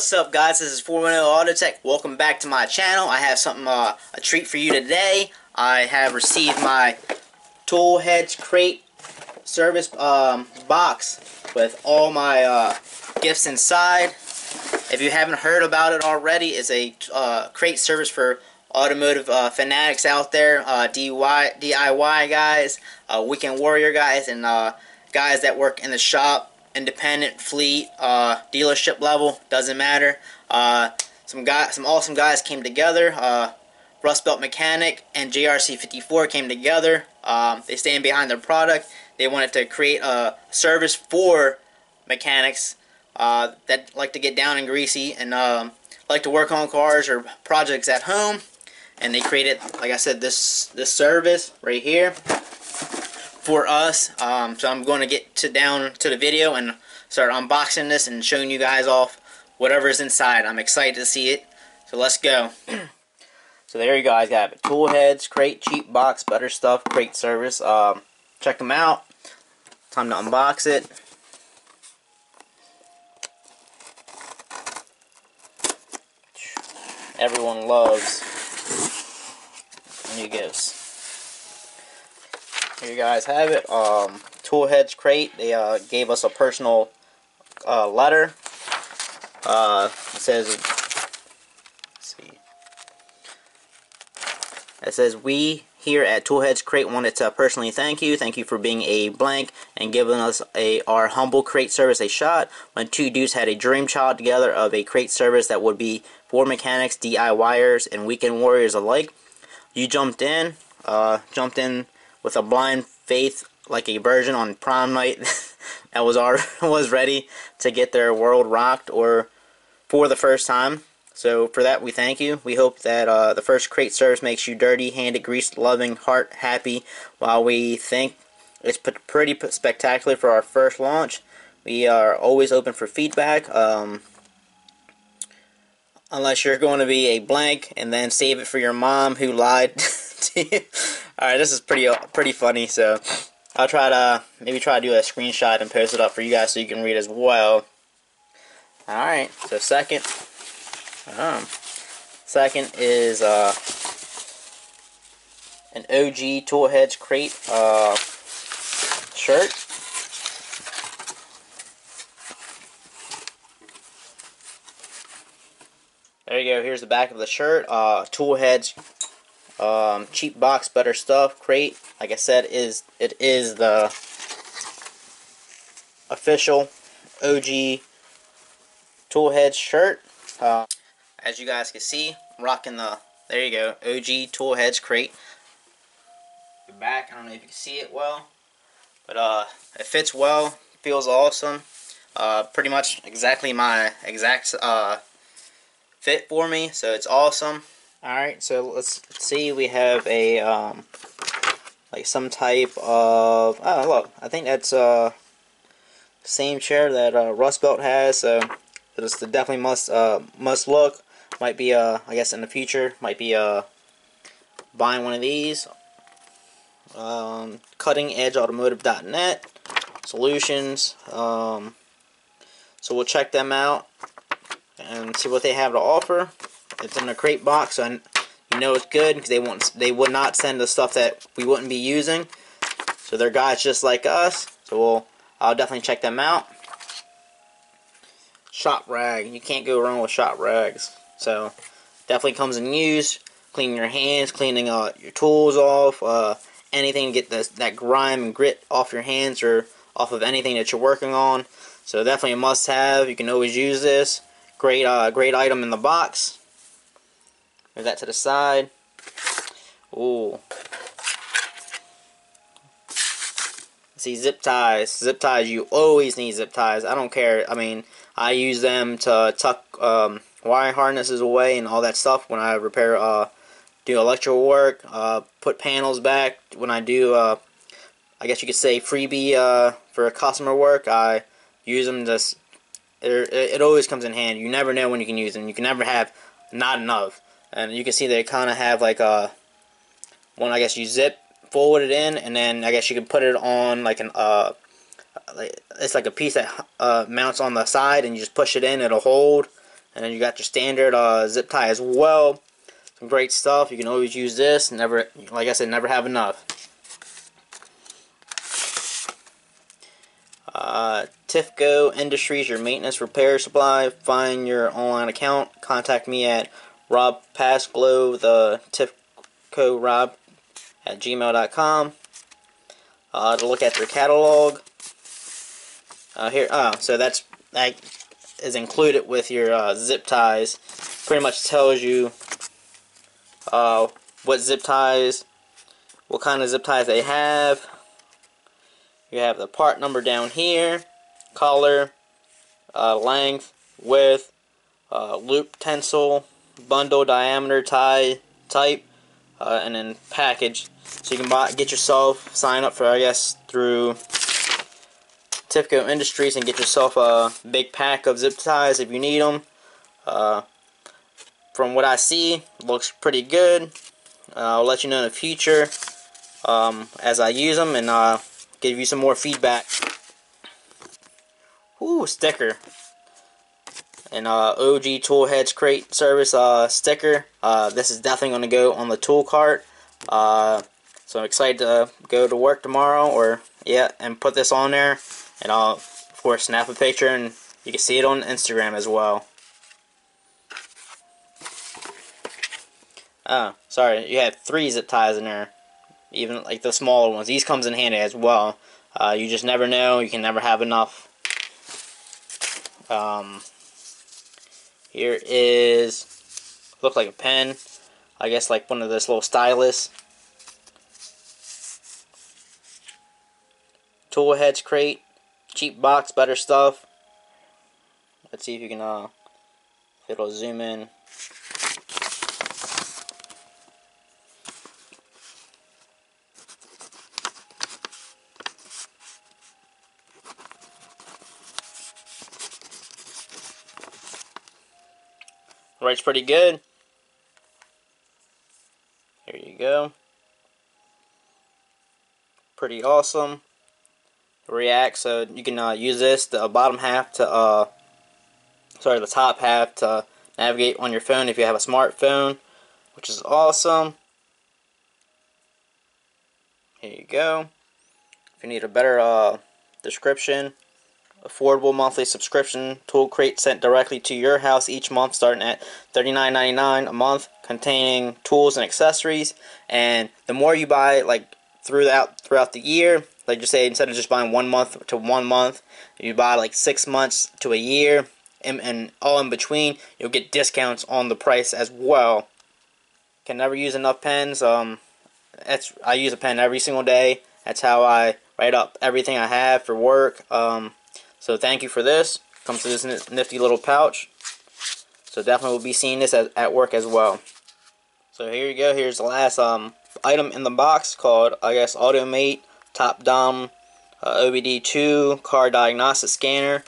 What's up, guys? This is 410 Autotech. Welcome back to my channel. I have something, a treat for you today. I have received my tool Headz crate service box with all my gifts inside. If you haven't heard about it already, it's a crate service for automotive fanatics out there, DIY guys, weekend warrior guys, and guys that work in the shop, independent, fleet, dealership level, doesn't matter. Some awesome guys came together. Rustbeltmechanic and JRC54 came together. They stand behind their product. They wanted to create a service for mechanics that like to get down and greasy and like to work on cars or projects at home. And they created, like I said, this service right here for us. So I'm going to get down to the video and start unboxing this and showing you guys off whatever is inside. I'm excited to see it. So let's go. So there you guys have it. Tool Headz crate, cheap box, better stuff, crate service. Check them out. Time to unbox it. Everyone loves new gifts. Here you guys have it. Tool Headz crate. They gave us a personal letter. It says, let's see. It says, "We here at Tool Headz Crate wanted to personally thank you. Thank you for being a blank and giving us our humble crate service a shot. When two dudes had a dream child together of a crate service that would be for mechanics, DIYers, and weekend warriors alike. You jumped in with a blind faith like a virgin on prom night that was ready to get their world rocked or for the first time. So for that, we thank you. We hope that the first crate service makes you dirty-handed, grease-loving, heart-happy. While we think it's pretty spectacular for our first launch, we are always open for feedback. Unless you're going to be a blank and then save it for your mom who lied to you." Alright, this is pretty funny, so I'll maybe try to do a screenshot and post it up for you guys so you can read as well. Alright, so second is an OG Tool Headz crate shirt. There you go. Here's the back of the shirt. Tool Headz, cheap box, better stuff crate. Like I said, it is the official OG Tool Headz shirt. As you guys can see, I'm rocking there you go, OG Tool Headz crate. The back, I don't know if you can see it well, but it fits well, feels awesome. Pretty much exactly my exact fit for me, so it's awesome. Alright, so let's see, we have a like some type of, oh look, I think that's same chair that Rustbelt has, so it's definitely must look. Might be I guess in the future might be buying one of these. CuttingEdgeAutomotive.net solutions. So we'll check them out and see what they have to offer. It's in a crate box, so you know it's good because they would not send the stuff that we wouldn't be using. So they're guys just like us. So I'll definitely check them out. Shop rag. You can't go wrong with shop rags. So definitely comes in use. Cleaning your hands, cleaning your tools off, anything to get that grime and grit off your hands or off of anything that you're working on. So definitely a must-have. You can always use this. Great item in the box. Move that to the side. Ooh. See, zip ties. Zip ties, you always need zip ties. I don't care. I mean, I use them to tuck wire harnesses away and all that stuff when I repair, do electrical work, put panels back. When I do, I guess you could say freebie for customer work, I use them. It always comes in handy. You never know when you can use them. You can never have not enough. And you can see they kind of have like one, I guess you zip forward it in, and then I guess you can put it on like an it's like a piece that mounts on the side, and you just push it in, it'll hold, And then you got your standard zip tie as well. Some great stuff. You can always use this. Never, like I said, never have enough. Tifco Industries, your maintenance repair supply. Find your online account. Contact me at robpasglow, the Tifco Rob at gmail.com. To look at their catalog. So that is included with your zip ties. Pretty much tells you what zip ties, what kind of zip ties they have. You have the part number down here, color, length, width, loop tensile, bundle diameter tie type, and then package. So you can get yourself, sign up for, I guess, through Tifco Industries and get yourself a big pack of zip ties if you need them. From what I see, looks pretty good. I'll let you know in the future as I use them, and give you some more feedback. Ooh, sticker. An OG Tool Heads Crate Service sticker. This is definitely going to go on the tool cart. So I'm excited to go to work tomorrow, and put this on there. And I'll, of course, snap a picture, and you can see it on Instagram as well. Oh, sorry, you have 3 zip ties in there. Even like the smaller ones. These comes in handy as well. You just never know. You can never have enough. Here is, look like a pen. I guess like one of those little stylus. Tool Heads Crate. Cheap box, better stuff. Let's see if you can, if it'll zoom in. Writes pretty good. Here you go. Pretty awesome. React, so you can use this, the bottom half to, the top half to navigate on your phone if you have a smartphone, which is awesome. Here you go. If you need a better description, affordable monthly subscription tool crate sent directly to your house each month, starting at $39.99 a month, containing tools and accessories. And the more you buy, like throughout the year, like just say instead of just buying 1 month to 1 month, you buy like 6 months to a year, and all in between, you'll get discounts on the price as well. Can never use enough pens. I use a pen every single day. That's how I write up everything I have for work. So thank you for this. Comes to this nifty little pouch. So definitely will be seeing this at work as well. So here you go. Here's the last item in the box, called, I guess, Automate Top Dom OBD2 Car Diagnostic Scanner.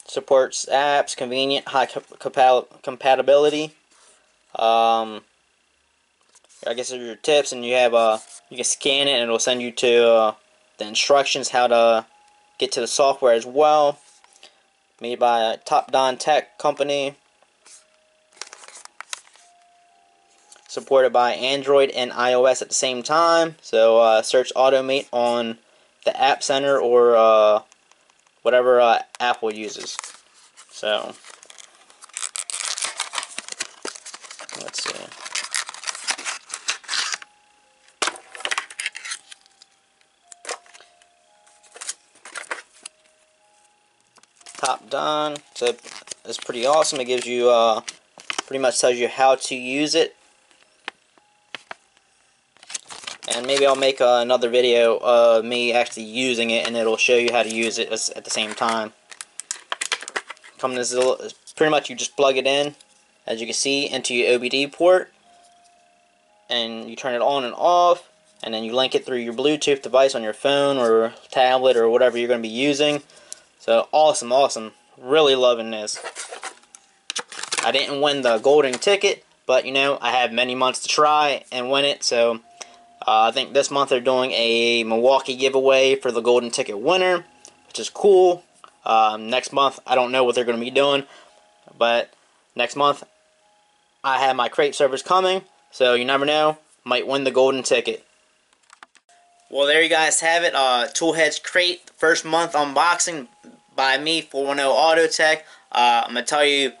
Supports apps, convenient, high compatibility. I guess those are your tips, and you have you can scan it, and it'll send you to the instructions how to get to the software as well. Made by Top Don Tech Company. Supported by Android and iOS at the same time. So search Automate on the App Center or whatever Apple uses. So let's see. Top Don. So it's pretty awesome. It gives you pretty much tells you how to use it. And maybe I'll make another video of me actually using it, and it'll show you how to use it at the same time. Pretty much you just plug it in, as you can see, into your OBD port, and you turn it on and off, and then you link it through your Bluetooth device on your phone or tablet or whatever you're going to be using. So awesome, awesome. Really loving this. I didn't win the golden ticket, but you know, I have many months to try and win it, so I think this month they're doing a Milwaukee giveaway for the golden ticket winner, which is cool. Next month, I don't know what they're going to be doing, but next month I have my crate service coming, so you never know, might win the golden ticket. Well, there you guys have it. Toolheads crate, first month unboxing by me, 410 Autotech. I'm going to tell you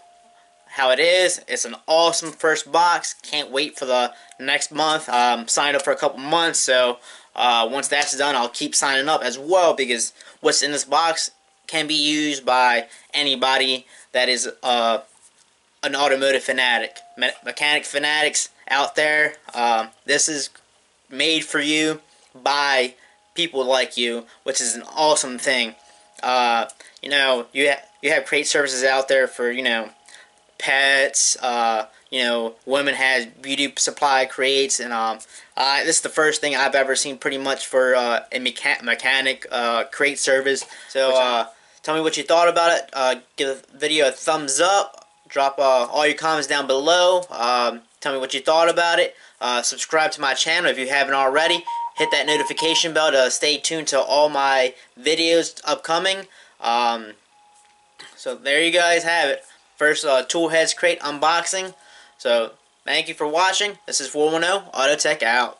how it is. It's an awesome first box. Can't wait for the next month. Signed up for a couple months, so once that's done, I'll keep signing up as well, because what's in this box can be used by anybody that is an automotive fanatic. Mechanic fanatics out there, this is made for you by people like you, which is an awesome thing. You know, you have crate services out there for, you know, pets. You know, women has beauty supply crates, and this is the first thing I've ever seen pretty much for a mechanic crate service. So tell me what you thought about it. Give the video a thumbs up. Drop all your comments down below. Tell me what you thought about it. Subscribe to my channel if you haven't already. Hit that notification bell to stay tuned to all my videos upcoming. So there you guys have it. First Toolheads crate unboxing. So thank you for watching. This is 410 Autotech out.